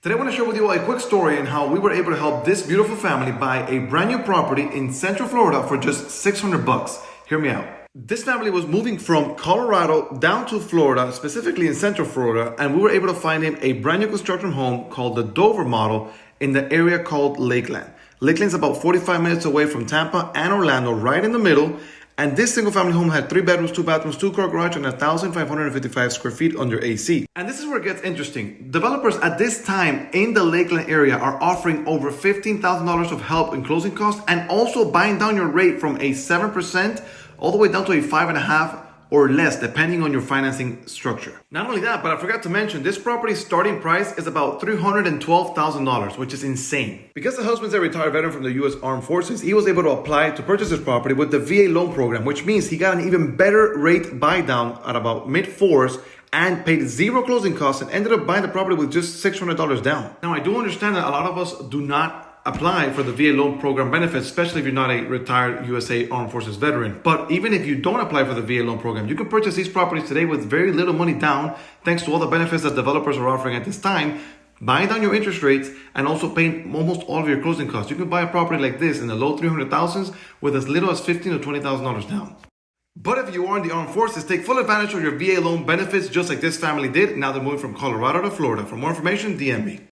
Today I want to share with you a quick story on how we were able to help this beautiful family buy a brand new property in Central Florida for just $600. Hear me out. This family was moving from Colorado down to Florida, specifically in Central Florida, and we were able to find him a brand new construction home called the Dover model in the area called Lakeland. Lakeland's about 45 minutes away from Tampa and Orlando, right in the middle. And this single family home had 3 bedrooms, 2 bathrooms, 2-car garage, and 1,555 square feet under AC. And this is where it gets interesting. Developers at this time in the Lakeland area are offering over $15,000 of help in closing costs and also buying down your rate from a 7% all the way down to a 5.5% or less, depending on your financing structure. Not only that, but I forgot to mention, this property's starting price is about $312,000, which is insane. Because the husband's a retired veteran from the U.S. Armed Forces, he was able to apply to purchase this property with the VA loan program, which means he got an even better rate buy down at about mid-4s and paid 0 closing costs and ended up buying the property with just $600 down. Now, I do understand that a lot of us do not apply for the VA loan program benefits, especially if you're not a retired USA Armed Forces veteran. But even if you don't apply for the VA loan program, you can purchase these properties today with very little money down, thanks to all the benefits that developers are offering at this time, buying down your interest rates and also paying almost all of your closing costs. You can buy a property like this in the low 300,000s with as little as $15,000 to $20,000 down. But if you are in the armed forces, take full advantage of your VA loan benefits just like this family did. Now they're moving from Colorado to Florida. For more information, DM me.